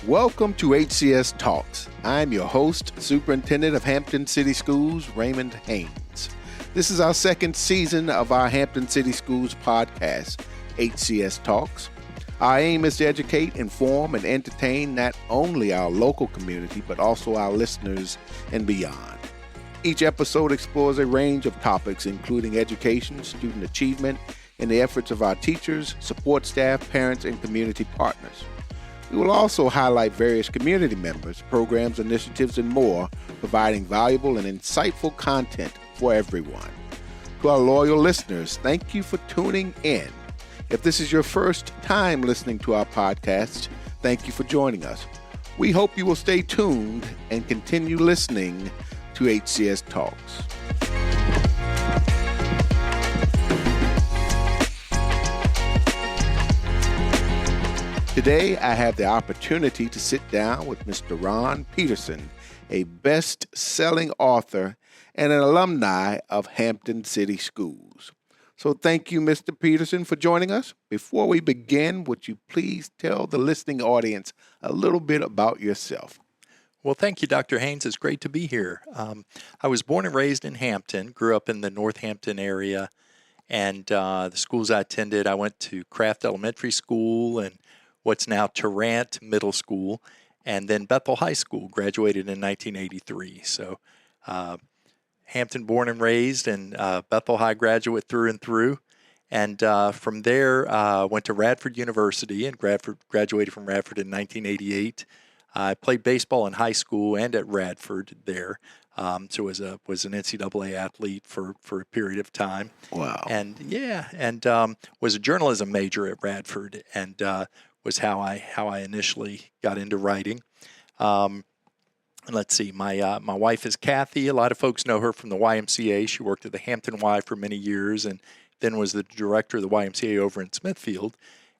Welcome to HCS Talks. I'm your host, Superintendent of Hampton City Schools, Raymond Haynes. This is our second season of our Hampton City Schools podcast, HCS Talks. Our aim is to educate, inform, and entertain not only our local community, but also our listeners and beyond. Each episode explores a range of topics, including education, student achievement, and the efforts of our teachers, support staff, parents, and community partners. We will also highlight various community members, programs, initiatives, and more, providing valuable and insightful content for everyone. To our loyal listeners, thank you for tuning in. If this is your first time listening to our podcast, thank you for joining us. We hope you will stay tuned and continue listening to HCS Talks. Today, I have the opportunity to sit down with Mr. Ron Peterson, a best-selling author and an alumni of Hampton City Schools. So thank you, Mr. Peterson, for joining us. Before we begin, would you please tell the listening audience a little bit about yourself? Well, thank you, Dr. Haynes. It's great to be here. I was born and raised in Hampton, grew up in the Northampton area, and the schools I attended, I went to Kraft Elementary School and what's now Tarrant Middle School, and then Bethel High School, graduated in 1983. So Hampton born and raised, and Bethel High graduate through and through. And from there, went to Radford University and graduated from Radford in 1988. I played baseball in high school and at Radford there. So was an NCAA athlete for a period of time. Wow. And was a journalism major at Radford, and was how I initially got into writing. Let's see, my wife is Kathy. A lot of folks know her from the YMCA. She worked at the Hampton Y for many years, and then was the director of the YMCA over in Smithfield.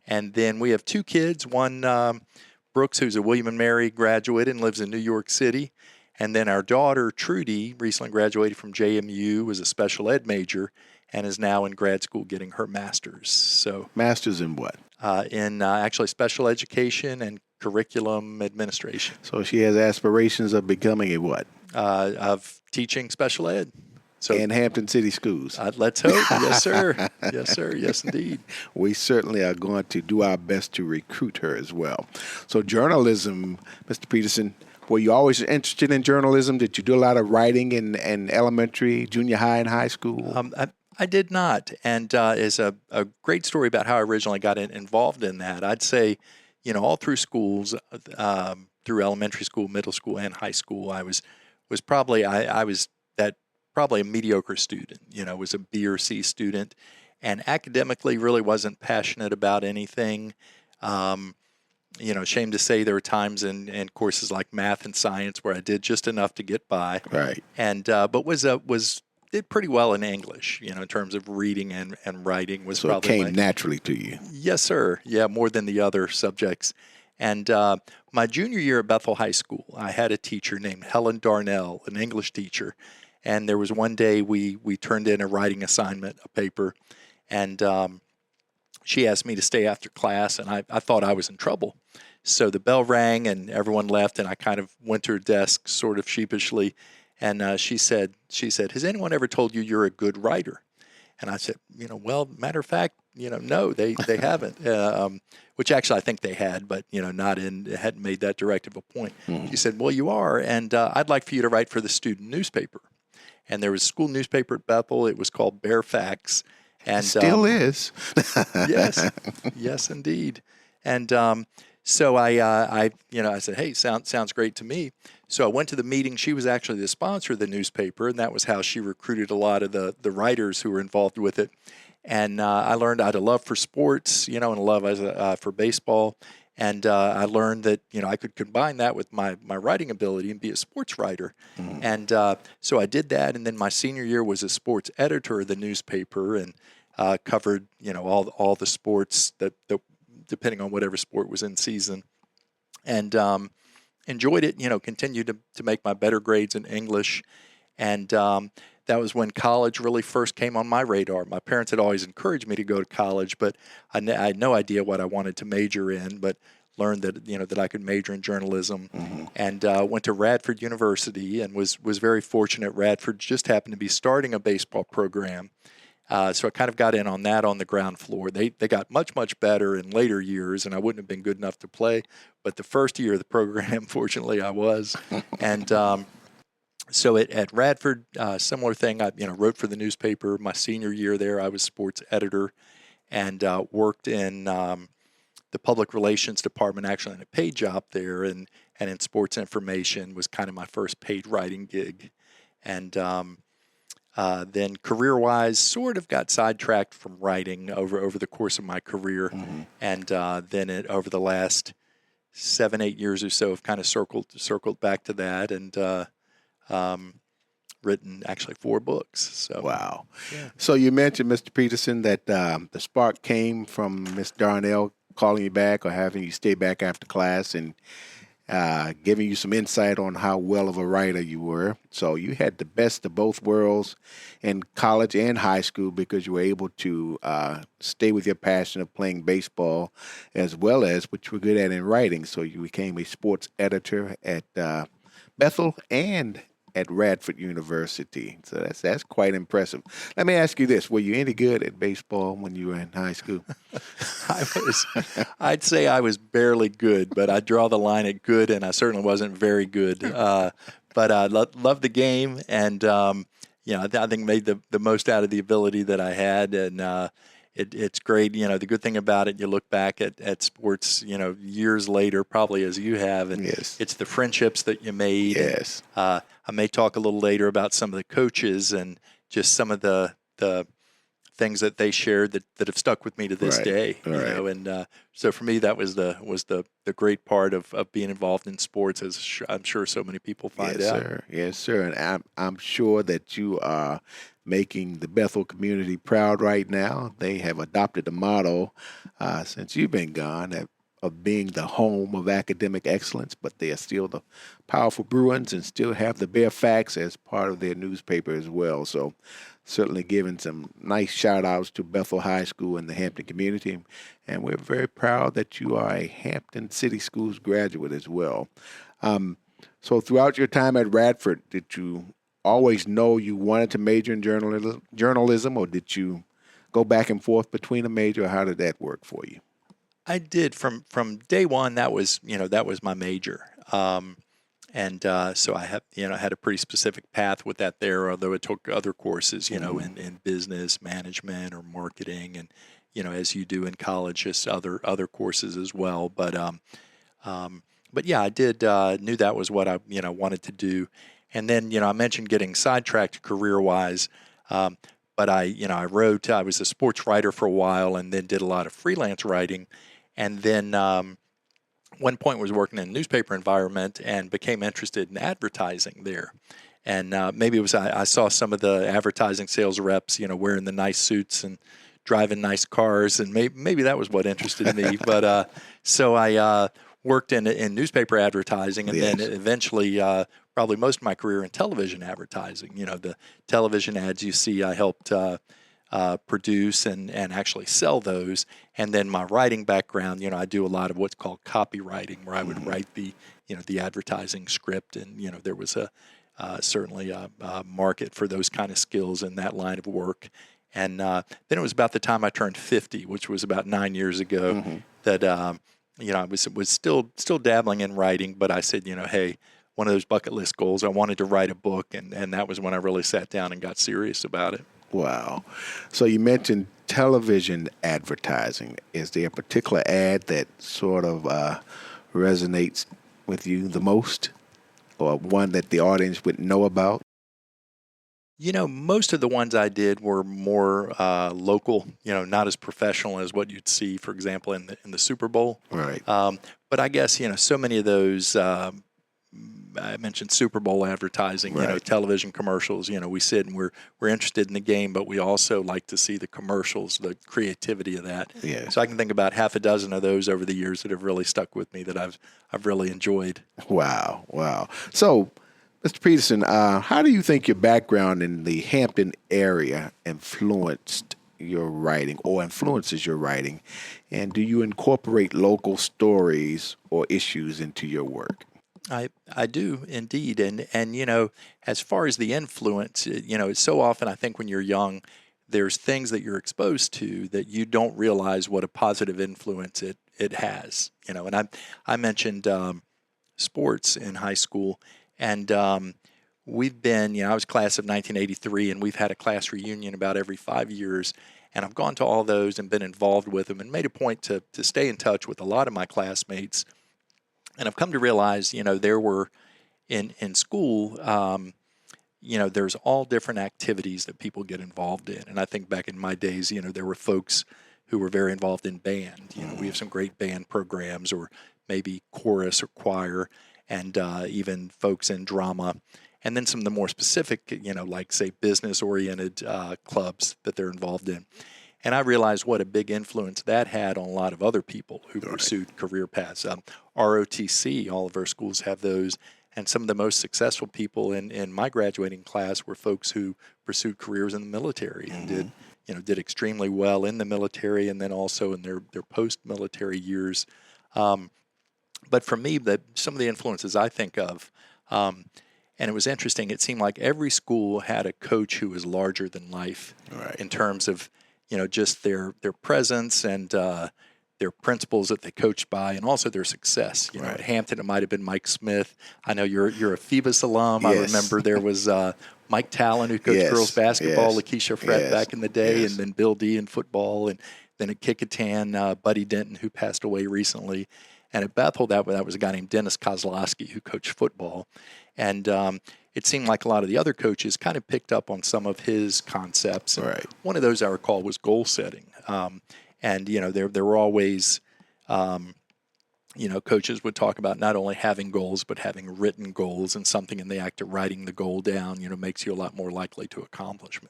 And then we have two kids. One, Brooks, who's a William & Mary graduate and lives in New York City. And then our daughter, Trudy, recently graduated from JMU, was a special ed major, and is now in grad school getting her master's. So, master's in what? In actually special education and curriculum administration. So she has aspirations of becoming a what? Of teaching special ed. So in Hampton City Schools. Let's hope. Yes, sir. Yes, sir. Yes, indeed. We certainly are going to do our best to recruit her as well. So journalism, Mr. Peterson, were you always interested in journalism? Did you do a lot of writing in elementary, junior high, and high school? I did not, and is a great story about how I originally got involved in that. I'd say, all through schools, through elementary school, middle school, and high school, I was probably probably a mediocre student. Was a B or C student, and academically really wasn't passionate about anything. Shame to say there were times in courses like math and science where I did just enough to get by. Right. And but did pretty well in English, in terms of reading and writing. So it came naturally to you. Yes, sir. Yeah, more than the other subjects. And my junior year at Bethel High School, I had a teacher named Helen Darnell, an English teacher. And there was one day we turned in a writing assignment, a paper, and she asked me to stay after class, and I thought I was in trouble. So the bell rang, and everyone left, and I kind of went to her desk sort of sheepishly. And she said, has anyone ever told you you're a good writer? And I said, well, matter of fact, no, they haven't. Which actually I think they had, but hadn't made that directive a point. Mm-hmm. She said, well, you are, and I'd like for you to write for the student newspaper. And there was a school newspaper at Bethel. It was called Bear Facts. And still is. Yes, indeed. And so I said, hey, sounds great to me. So I went to the meeting. She was actually the sponsor of the newspaper, and that was how she recruited a lot of the writers who were involved with it. And I learned I had a love for sports, and a love for baseball. And I learned that, I could combine that with my writing ability and be a sports writer. Mm. And so I did that. And then my senior year was a sports editor of the newspaper and covered, all the sports that depending on whatever sport was in season. And enjoyed it, continued to make my better grades in English. And that was when college really first came on my radar. My parents had always encouraged me to go to college, but I had no idea what I wanted to major in. But learned that that I could major in journalism, and went to Radford University, and was very fortunate. Radford just happened to be starting a baseball program, so I kind of got in on that on the ground floor. They got much better in later years, and I wouldn't have been good enough to play, but the first year of the program, fortunately, I was, and. So at Radford, similar thing. I wrote for the newspaper. My senior year there, I was sports editor, and worked in the public relations department, actually in a paid job there, and in sports information was kind of my first paid writing gig. And then career-wise, sort of got sidetracked from writing over the course of my career, and then over the last 7-8 years or so, I've kind of circled back to that, and written actually 4 books. So Wow. Yeah. So you mentioned, Mr. Peterson, that the spark came from Miss Darnell calling you back or having you stay back after class and giving you some insight on how well of a writer you were. So you had the best of both worlds in college and high school because you were able to stay with your passion of playing baseball as well as what you were good at in writing. So you became a sports editor at Bethel and at Radford University. So that's quite impressive. Let me ask you this. Were you any good at baseball when you were in high school? I'd say I was barely good, but I draw the line at good, and I certainly wasn't very good. But I loved the game, and I think made the most out of the ability that I had, and it's great. The good thing about it, you look back at sports, years later, probably as you have, and Yes. it's the friendships that you made. Yes. And, I may talk a little later about some of the coaches and just some of the things that they shared that have stuck with me to this day. And so for me, that was the great part of being involved in sports, as I'm sure so many people find out. Yes, sir. And I'm sure that you are making the Bethel community proud right now. They have adopted the motto since you've been gone of being the home of academic excellence, but they are still the powerful Bruins and still have the bare facts as part of their newspaper as well. So certainly giving some nice shout outs to Bethel High School and the Hampton community. And we're very proud that you are a Hampton City Schools graduate as well. So throughout your time at Radford, did you always know you wanted to major in journalism, or did you go back and forth between a major, or how did that work for you? I did from day one. That was my major, and so I had a pretty specific path with that there. Although it took other courses, in business management or marketing, and as you do in college, just other courses as well. But yeah, I did knew that was what I wanted to do, and then I mentioned getting sidetracked career wise. But I wrote. I was a sports writer for a while, and then did a lot of freelance writing. And then one point was working in a newspaper environment and became interested in advertising there. And maybe it was I saw some of the advertising sales reps, wearing the nice suits and driving nice cars, and maybe that was what interested me. But so I worked in newspaper advertising, and then eventually, probably most of my career in television advertising. The television ads you see, I helped produce and actually sell those. And then my writing background, I do a lot of what's called copywriting, where I would write the advertising script, and there was certainly a market for those kind of skills in that line of work. And then it was about the time I turned 50, which was about 9 years ago, that I was still dabbling in writing, but I said, hey, one of those bucket list goals, I wanted to write a book, and that was when I really sat down and got serious about it. Wow. So you mentioned television advertising. Is there a particular ad that sort of resonates with you the most, or one that the audience would know about? Most of the ones I did were more local, not as professional as what you'd see, for example, in the Super Bowl. Right. But I guess, so many of those, I mentioned Super Bowl advertising, Right. Television commercials. We sit and we're interested in the game, but we also like to see the commercials, the creativity of that. Yeah. So I can think about half a dozen of those over the years that have really stuck with me that I've really enjoyed. Wow. So, Mr. Peterson, how do you think your background in the Hampton area influenced your writing or influences your writing? And do you incorporate local stories or issues into your work? I do indeed, and as far as the influence, so often I think when you're young, there's things that you're exposed to that you don't realize what a positive influence it has. And I mentioned sports in high school, and we've been, I was class of 1983, and we've had a class reunion about every 5 years. And I've gone to all those and been involved with them and made a point to stay in touch with a lot of my classmates. And I've come to realize, there were in school, there's all different activities that people get involved in. And I think back in my days, there were folks who were very involved in band. We have some great band programs, or maybe chorus or choir, and even folks in drama. And then some of the more specific, like, say, business-oriented clubs that they're involved in. And I realized what a big influence that had on a lot of other people who pursued career paths. ROTC, all of our schools have those. And some of the most successful people in my graduating class were folks who pursued careers in the military and did extremely well in the military, and then also in their post-military years. But for me, some of the influences I think of, and it was interesting, it seemed like every school had a coach who was larger than life in terms of just their presence and their principles that they coached by, and also their success. At Hampton, it might have been Mike Smith. I know you're a Phoebus alum. Yes. I remember there was Mike Talon, who coached girls basketball, Lakeisha Frett back in the day, and then Bill D in football, and then at Kickotan, Buddy Denton, who passed away recently. And at Bethel, that was a guy named Dennis Kozlowski, who coached football. And it seemed like a lot of the other coaches kind of picked up on some of his concepts. And one of those I recall was goal setting. And there were always, coaches would talk about not only having goals, but having written goals, and something in the act of writing the goal down, makes you a lot more likely to accomplish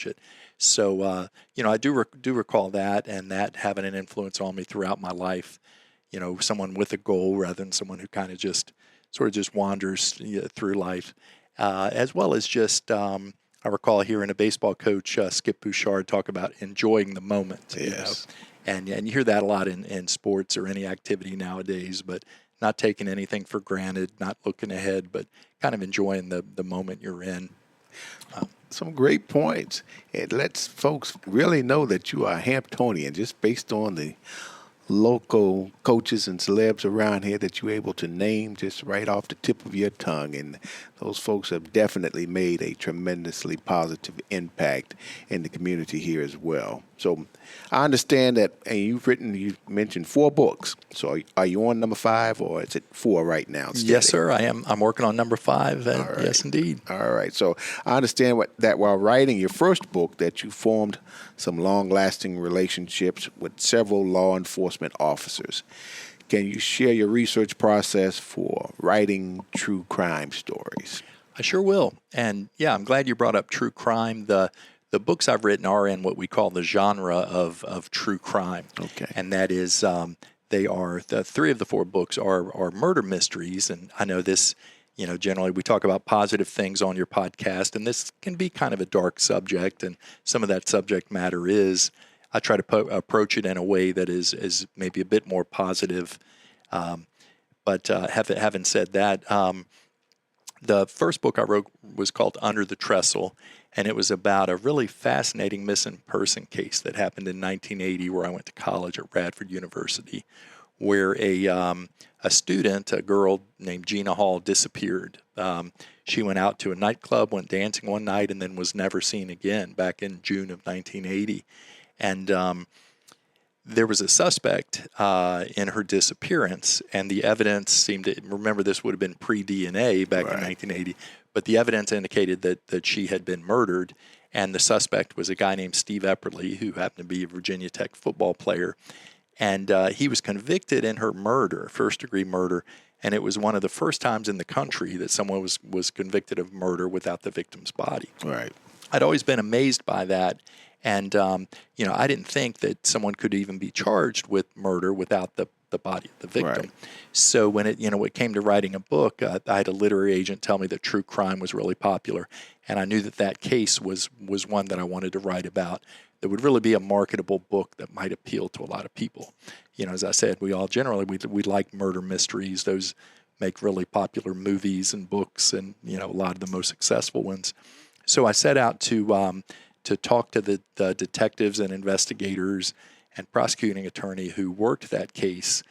it. So, I do recall that, and that having an influence on me throughout my life. Someone with a goal rather than someone who kind of just wanders through life, as well as just. I recall hearing a baseball coach, Skip Bouchard, talk about enjoying the moment. Yes. And you hear that a lot in sports or any activity nowadays, but not taking anything for granted, not looking ahead, but kind of enjoying the moment you're in. Some great points. It lets folks really know that you are a Hamptonian, just based on the local coaches and celebs around here that you're able to name just right off the tip of your tongue. And those folks have definitely made a tremendously positive impact in the community here as well. So I understand that, and you mentioned 4 books. So are you on number 5, or is it 4 right now? Steady? Yes, sir, I am. I'm working on number 5. Yes, indeed. All right. So I understand that while writing your first book, that you formed some long-lasting relationships with several law enforcement officers. Can you share your research process for writing true crime stories? I sure will. And yeah, I'm glad you brought up true crime. The books I've written are in what we call the genre of true crime. Okay. And that is, they are, the 3 of the 4 books are murder mysteries. And I know this, generally we talk about positive things on your podcast, and this can be kind of a dark subject. And some of that subject matter I try to approach it in a way that is maybe a bit more positive. But having said that, the first book I wrote was called Under the Trestle, and it was about a really fascinating missing person case that happened in 1980, where I went to college at Radford University, where a student, a girl named Gina Hall, disappeared. She went out to a nightclub, went dancing one night, and then was never seen again back in June of 1980. And there was a suspect in her disappearance, and the evidence seemed to, remember, this would have been pre-DNA back in 1980, but the evidence indicated that she had been murdered, and the suspect was a guy named Steve Epperly, who happened to be a Virginia Tech football player. And he was convicted in her murder, first-degree murder, and it was one of the first times in the country that someone was convicted of murder without the victim's body. Right. I'd always been amazed by that. And, I didn't think that someone could even be charged with murder without the body of the victim. Right. So when it came to writing a book, I had a literary agent tell me that true crime was really popular. And I knew that case was one that I wanted to write about. that would really be a marketable book that might appeal to a lot of people. As I said, we all generally we like murder mysteries. Those make really popular movies and books, and a lot of the most successful ones. So I set out to talk to the detectives and investigators and prosecuting attorney who worked that case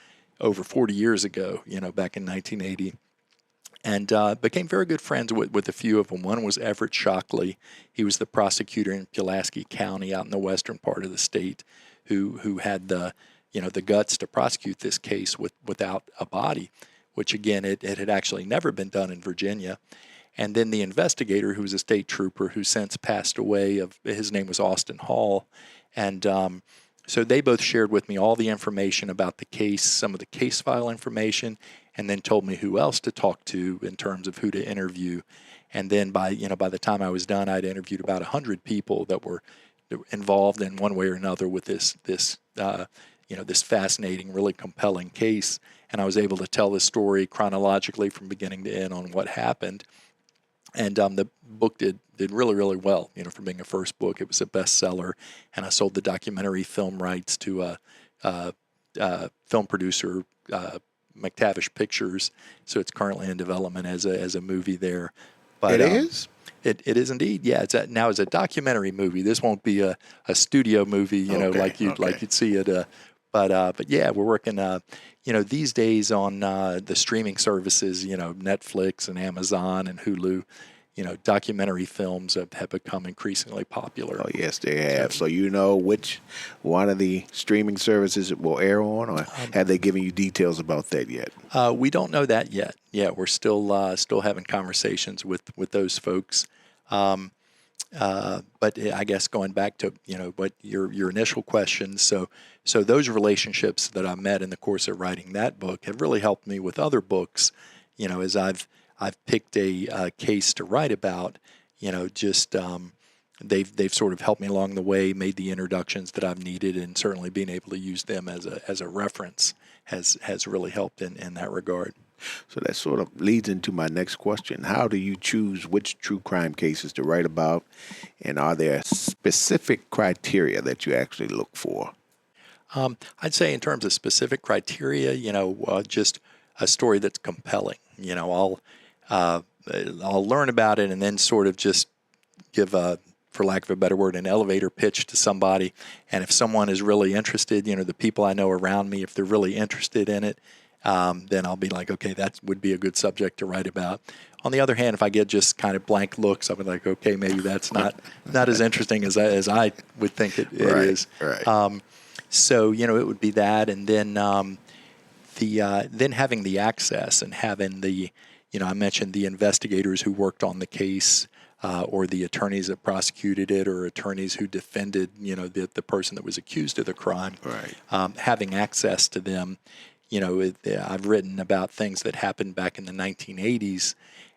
over 40 years ago, back in 1980, and became very good friends with a few of them. One was Everett Shockley. He was the prosecutor in Pulaski County out in the western part of the state who had the guts to prosecute this case without a body, which, again, it had actually never been done in Virginia. And then the investigator, who was a state trooper who since passed away, his name was Austin Hall. And so they both shared with me all the information about the case, some of the case file information, and then told me who else to talk to in terms of who to interview. And then by the time I was done, I'd interviewed about 100 people that were involved in one way or another with this fascinating, really compelling case. And I was able to tell the story chronologically from beginning to end on what happened. And the book did really, really well. For being a first book, it was a bestseller. And I sold the documentary film rights to a film producer, McTavish Pictures. So it's currently in development as a movie there. But, it is? It is indeed. Yeah, now it's a documentary movie. This won't be a studio movie, like you'd see it. But yeah, we're working. These days on the streaming services, Netflix and Amazon and Hulu, documentary films have become increasingly popular. Oh, yes, they have. So you know which one of the streaming services it will air on, or have they given you details about that yet? We don't know that yet. Yeah, we're still having conversations with those folks. But I guess going back to what your initial question, so those relationships that I met in the course of writing that book have really helped me with other books. As I've picked a case to write about, they've sort of helped me along the way, made the introductions that I've needed, and certainly being able to use them as a reference has really helped in that regard. So that sort of leads into my next question. How do you choose which true crime cases to write about, and are there specific criteria that you actually look for? I'd say in terms of specific criteria, just a story that's compelling. I'll learn about it and then sort of just give for lack of a better word, an elevator pitch to somebody. And if someone is really interested, the people I know around me, if they're really interested in it, then I'll be like, okay, that would be a good subject to write about. On the other hand, if I get just kind of blank looks, I'll be like, okay, maybe that's not as interesting as I would think it is. Right. So it would be that, and then then having the access and having the, I mentioned the investigators who worked on the case, or the attorneys that prosecuted it, or attorneys who defended, the person that was accused of the crime. Right. Having access to them. I've written about things that happened back in the 1980s,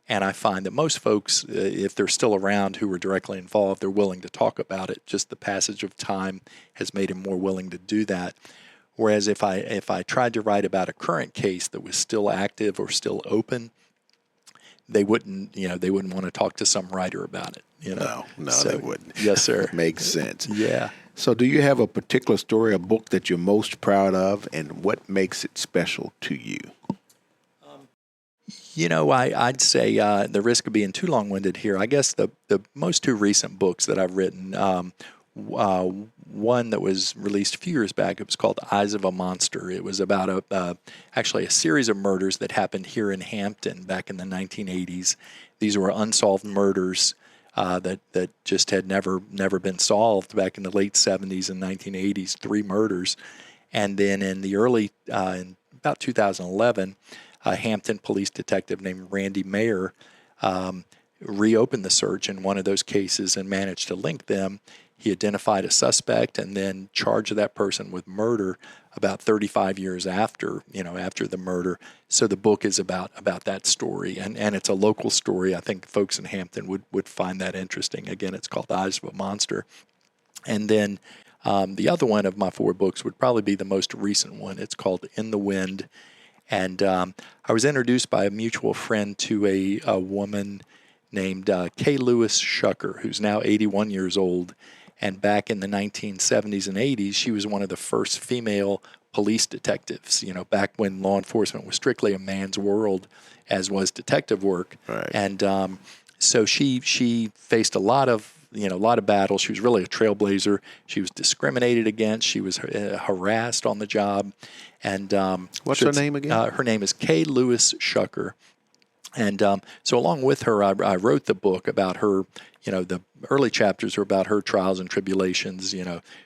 and I find that most folks, if they're still around who were directly involved, they're willing to talk about it. Just the passage of time has made them more willing to do that. Whereas if I tried to write about a current case that was still active or still open, they wouldn't want to talk to some writer about it. No, so, they wouldn't. Yes, sir. Makes sense. Yeah. So do you have a particular story or book that you're most proud of, and what makes it special to you? I'd say, the risk of being too long-winded here, I guess the most two recent books that I've written, one that was released a few years back, it was called Eyes of a Monster. It was about actually a series of murders that happened here in Hampton back in the 1980s. These were unsolved murders that just had never been solved back in the late 70s and 1980s, 3 murders. And then in the in about 2011, a Hampton police detective named Randy Mayer reopened the search in one of those cases and managed to link them. He identified a suspect and then charged that person with murder about 35 years after the murder. So the book is about that story, and it's a local story. I think folks in Hampton would find that interesting. Again, it's called Eyes of a Monster. And then the other one of my 4 books would probably be the most recent one. It's called In the Wind. And I was introduced by a mutual friend to a woman named Kay Lewis Shucker, who's now 81 years old. And back in the 1970s and 80s, she was one of the first female police detectives, back when law enforcement was strictly a man's world, as was detective work. Right. And so she faced a lot of battles. She was really a trailblazer. She was discriminated against. She was harassed on the job. And what's her name again? Her name is Kay Lewis Shucker. And so along with her, I wrote the book about her. The early chapters are about her trials and tribulations,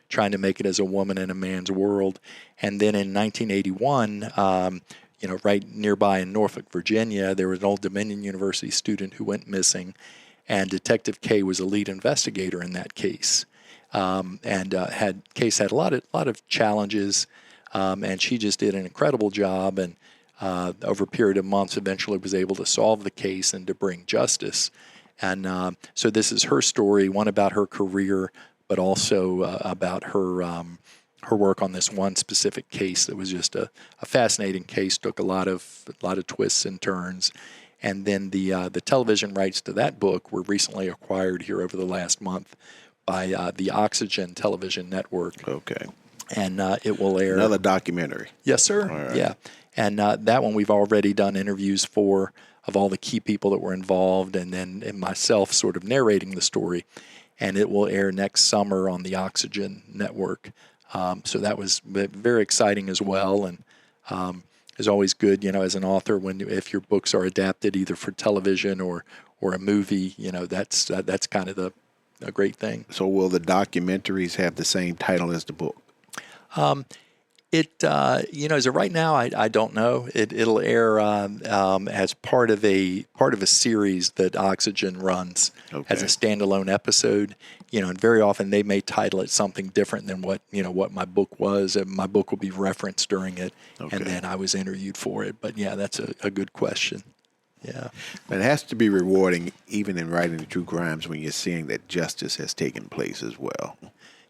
trying to make it as a woman in a man's world. And then in 1981, right nearby in Norfolk, Virginia, there was an Old Dominion University student who went missing, and Detective Kay was a lead investigator in that case. Case had a lot of challenges, and she just did an incredible job. And over a period of months, eventually was able to solve the case and to bring justice. And so this is her story, one about her career, but also about her work on this one specific case that was just a fascinating case. Took a lot of twists and turns. And then the television rights to that book were recently acquired here over the last month by the Oxygen Television Network. Okay. And it will air another documentary. Yes, sir. All right. Yeah. And that one we've already done interviews for, of all the key people that were involved, and then myself sort of narrating the story. And it will air next summer on the Oxygen Network. So that was very exciting as well. And it's always good, as an author, if your books are adapted either for television or a movie, that's kind of a great thing. So will the documentaries have the same title as the book? As of right now, I don't know. It'll air as part of a series that Oxygen runs as a standalone episode. And very often they may title it something different than what my book was. And my book will be referenced during it, and then I was interviewed for it. But yeah, that's a good question. Yeah, but it has to be rewarding, even in writing the true crimes, when you're seeing that justice has taken place as well.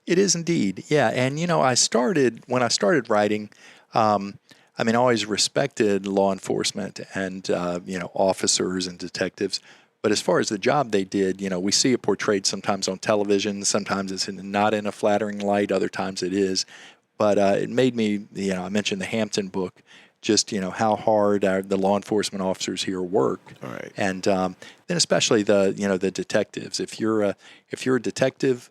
It is indeed, yeah. And when I started writing, I always respected law enforcement and officers and detectives. But as far as the job they did, we see it portrayed sometimes on television. Sometimes it's not in a flattering light. Other times it is. But it made me, I mentioned the Hampton book, just how hard the law enforcement officers here work. All right. And then especially the detectives. If you're a detective.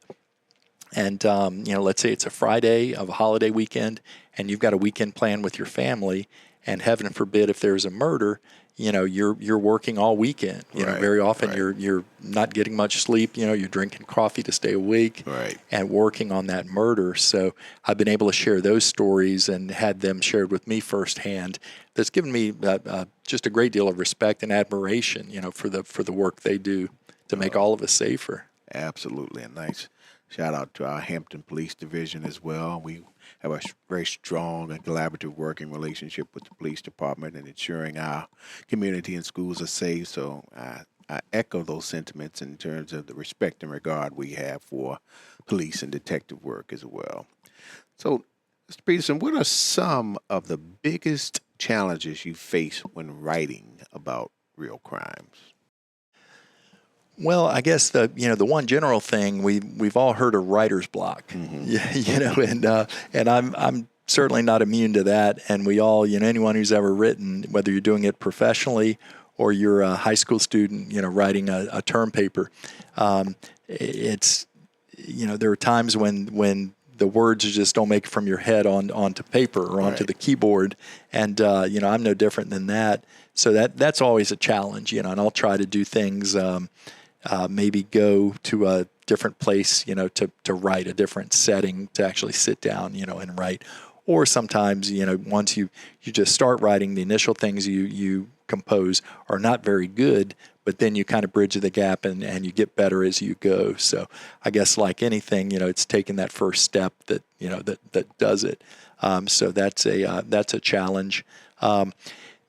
And, let's say it's a Friday of a holiday weekend and you've got a weekend plan with your family, and heaven forbid if there's a murder, you're working all weekend. Very often you're not getting much sleep. You're drinking coffee to stay awake and working on that murder. So I've been able to share those stories and had them shared with me firsthand. That's given me just a great deal of respect and admiration, for the work they do to make all of us safer. Absolutely. A nice shout out to our Hampton Police Division as well. We have a very strong and collaborative working relationship with the police department and ensuring our community and schools are safe. So I echo those sentiments in terms of the respect and regard we have for police and detective work as well. So, Mr. Peterson, what are some of the biggest challenges you face when writing about real crimes? Well, I guess the one general thing we've all heard of writer's block, and I'm certainly not immune to that. And we all, anyone who's ever written, whether you're doing it professionally or you're a high school student, writing a term paper, it's there are times when the words just don't make it from your head onto paper or onto the keyboard, and I'm no different than that. So that's always a challenge, and I'll try to do things. Maybe go to a different place, to write, a different setting, to actually sit down, and write. Or sometimes, once you just start writing, the initial things you compose are not very good, but then you kind of bridge the gap and you get better as you go. So I guess like anything, it's taking that first step that does it. So that's a challenge.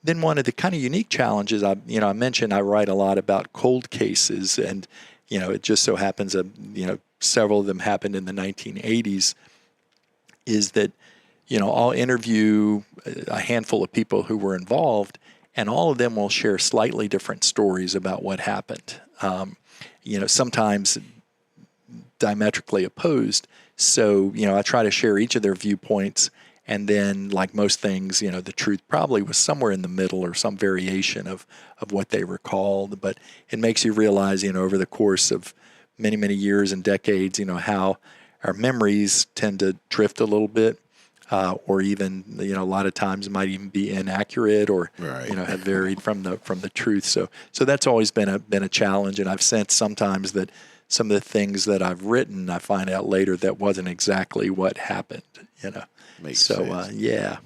Then one of the kind of unique challenges, I mentioned I write a lot about cold cases, and it just so happens that several of them happened in the 1980s. Is that I'll interview a handful of people who were involved, and all of them will share slightly different stories about what happened. Sometimes diametrically opposed. So, I try to share each of their viewpoints. And then, like most things, the truth probably was somewhere in the middle or some variation of what they recalled. But it makes you realize, over the course of many, many years and decades, how our memories tend to drift a little bit, or even, a lot of times might even be inaccurate or, Right. Have varied from the truth. So that's always been a challenge. And I've sensed sometimes that some of the things that I've written, I find out later that wasn't exactly what happened, Makes So, sense. yeah.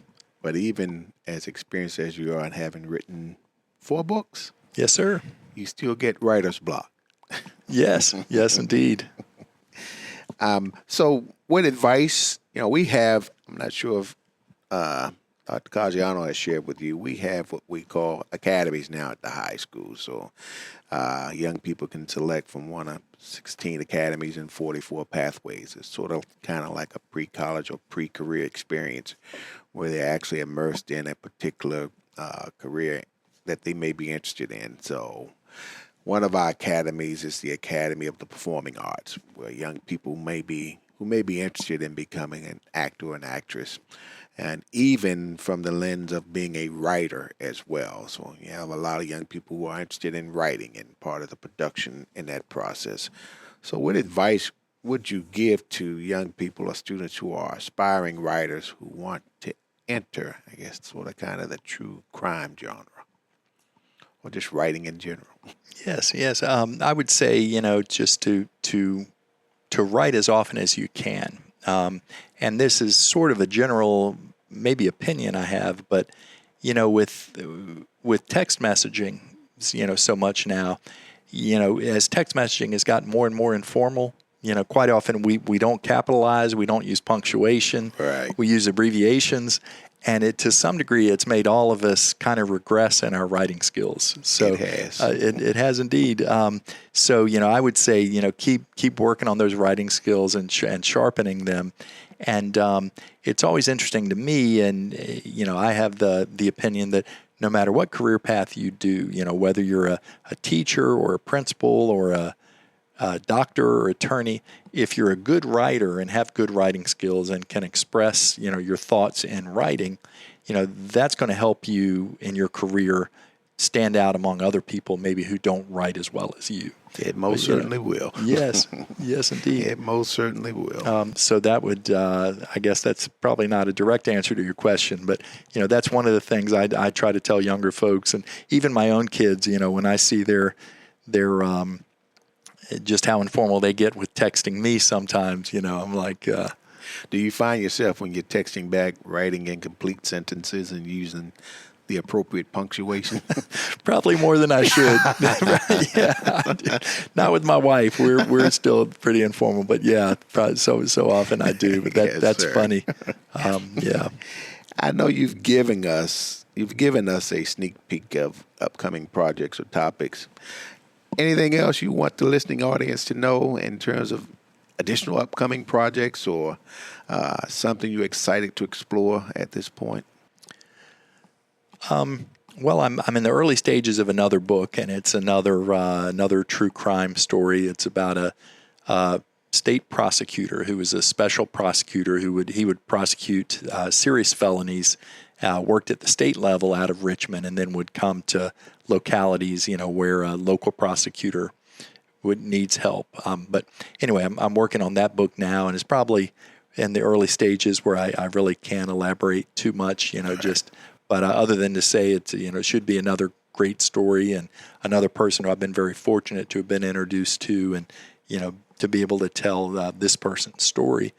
But even as experienced as you are and having written 4 books, Yes, sir. you still get writer's block. Yes. Yes, indeed. So what advice, we have, I'm not sure if Dr. Caggiano has shared with you, we have what we call academies now at the high school. So young people can select from one of 16 academies and 44 pathways. It's sort of kind of like a pre-college or pre-career experience where they're actually immersed in a particular career that they may be interested in. So one of our academies is the Academy of the Performing Arts, where young people who may be interested in becoming an actor or an actress, and even from the lens of being a writer as well. So you have a lot of young people who are interested in writing and part of the production in that process. So what advice would you give to young people or students who are aspiring writers who want to enter, I guess, sort of kind of the true crime genre, or just writing in general? Yes. I would say, just to write as often as you can. And this is sort of a general, maybe opinion I have, but, with text messaging, so much now, as text messaging has gotten more and more informal, quite often we don't capitalize, we don't use punctuation, Right. we use abbreviations. And to some degree, it's made all of us kind of regress in our writing skills. So It has. It has indeed. So I would say keep working on those writing skills and sharpening them. And it's always interesting to me. And I have the opinion that no matter what career path you do, whether you're a teacher or a principal or a doctor or attorney, if you're a good writer and have good writing skills and can express, your thoughts in writing, that's going to help you in your career stand out among other people maybe who don't write as well as you. It most certainly will. Yes, indeed. It most certainly will. So that would, I guess that's probably not a direct answer to your question, but, that's one of the things I try to tell younger folks, and even my own kids, when I see their just how informal they get with texting me sometimes, I'm like... Do you find yourself, when you're texting back, writing incomplete sentences and using the appropriate punctuation? Probably more than I should. Yeah, not with my wife. We're still pretty informal, but yeah, so often I do. But Yes, that's sir. funny. Yeah. I know you've given us a sneak peek of upcoming projects or topics. Anything else you want the listening audience to know in terms of additional upcoming projects or something you're excited to explore at this point? Well, I'm in the early stages of another book, and it's another true crime story. It's about a state prosecutor who was a special prosecutor he would prosecute serious felonies. Worked at the state level out of Richmond, and then would come to localities, where a local prosecutor needs help. But anyway, I'm working on that book now, and it's probably in the early stages where I really can't elaborate too much, But other than to say it should be another great story and another person who I've been very fortunate to have been introduced to, and to be able to tell this person's story.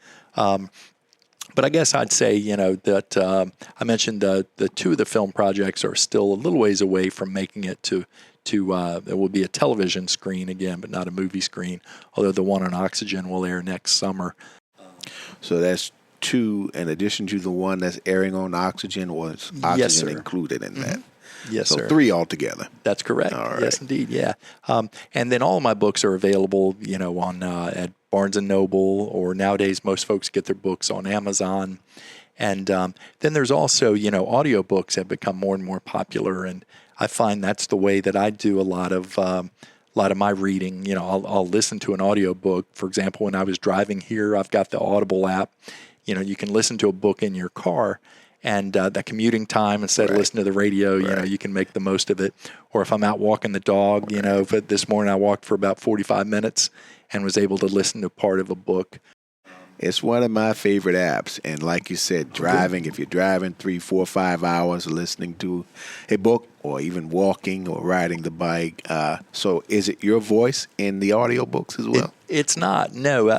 But I guess I'd say, that I mentioned the two of the film projects are still a little ways away from making it to it will be a television screen again, but not a movie screen, although the one on Oxygen will air next summer. So that's two in addition to the one that's airing on Oxygen, or is Oxygen Yes, sir. included in that? Yes, So sir. 3 altogether. That's correct. All right. Yes, indeed. Yeah. And then all of my books are available, on at Barnes & Noble, or nowadays most folks get their books on Amazon. And then there's also, audiobooks have become more and more popular. And I find that's the way that I do a lot of lot of my reading, I'll listen to an audiobook. For example, when I was driving here, I've got the Audible app. You can listen to a book in your car, and that commuting time, instead of listening to the radio, you can make the most of it. Or if I'm out walking the dog, but this morning I walked for about 45 minutes and was able to listen to part of a book. It's one of my favorite apps. And like you said, driving, if you're driving 3, 4, 5 hours listening to a book or even walking or riding the bike. So is it your voice in the audiobooks as well? It's not. No,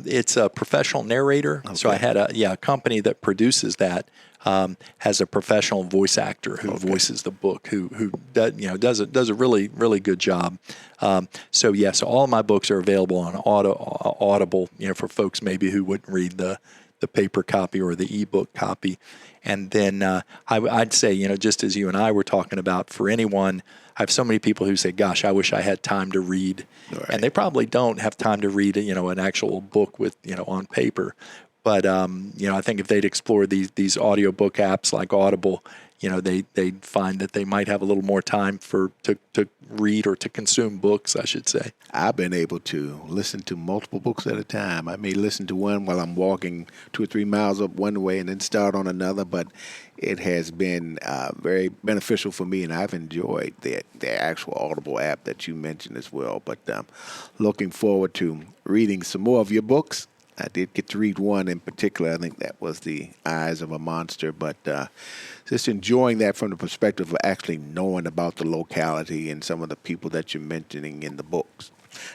it's a professional narrator. Okay. So I had a company that produces that. Has a professional voice actor who voices the book, who does a really, really good job. So all of my books are available on Audible, for folks maybe who wouldn't read the paper copy or the ebook copy. And then I'd say, just as you and I were talking about, for anyone, I have so many people who say, gosh, I wish I had time to read. Right. And they probably don't have time to read, an actual book with, on paper. But, I think if they'd explore these audiobook apps like Audible, they'd find that they might have a little more time to read or to consume books, I should say. I've been able to listen to multiple books at a time. I may listen to one while I'm walking 2 or 3 miles up one way and then start on another, but it has been very beneficial for me, and I've enjoyed the actual Audible app that you mentioned as well. But looking forward to reading some more of your books. I did get to read one in particular. I think that was The Eyes of a Monster, but just enjoying that from the perspective of actually knowing about the locality and some of the people that you're mentioning in the books.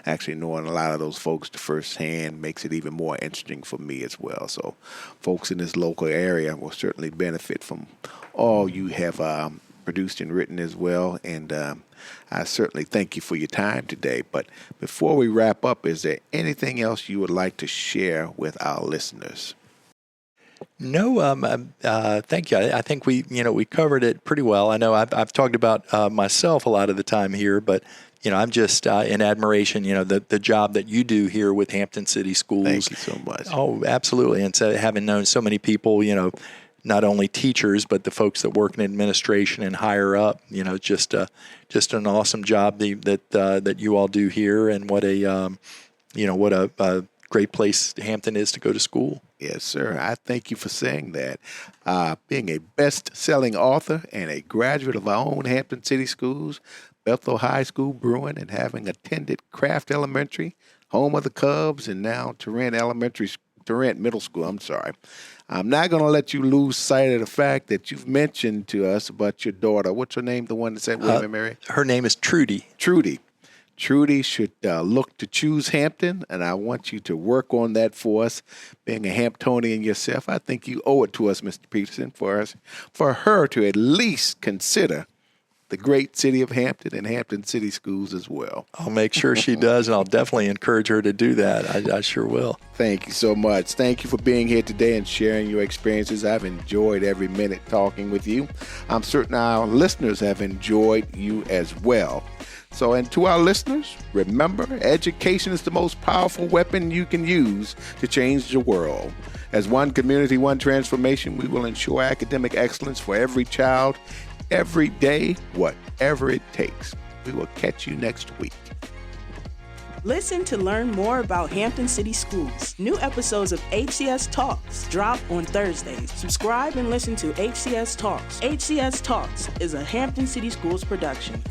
Actually knowing a lot of those folks firsthand makes it even more interesting for me as well. So folks in this local area will certainly benefit from all you have produced and written as well, and I certainly thank you for your time today. But before we wrap up, is there anything else you would like to share with our listeners? No, thank you. I think we covered it pretty well. I know I've talked about myself a lot of the time here, but I'm just in admiration, the job that you do here with Hampton City Schools. Thank you so much. Oh, absolutely. And so having known so many people, not only teachers, but the folks that work in administration and higher up, just an awesome job that you all do here, and what a great place Hampton is to go to school. Yes, sir. I thank you for saying that. Being a best-selling author and a graduate of our own Hampton City Schools, Bethel High School Bruin, and having attended Craft Elementary, home of the Cubs, and now Tarrant Middle School. I'm not going to let you lose sight of the fact that you've mentioned to us about your daughter. What's her name, the one that said William and Mary? Her name is Trudy. Trudy should look to choose Hampton, and I want you to work on that for us. Being a Hamptonian yourself, I think you owe it to us, Mr. Peterson, for her to at least consider the great city of Hampton and Hampton City Schools as well. I'll make sure she does, and I'll definitely encourage her to do that. I sure will. Thank you so much. Thank you for being here today and sharing your experiences. I've enjoyed every minute talking with you. I'm certain our listeners have enjoyed you as well. So, and to our listeners, remember, education is the most powerful weapon you can use to change the world. As one community, one transformation, we will ensure academic excellence for every child, every day, whatever it takes. We will catch you next week. Listen to learn more about Hampton City Schools. New episodes of HCS Talks drop on Thursdays. Subscribe and listen to HCS Talks. HCS Talks is a Hampton City Schools production.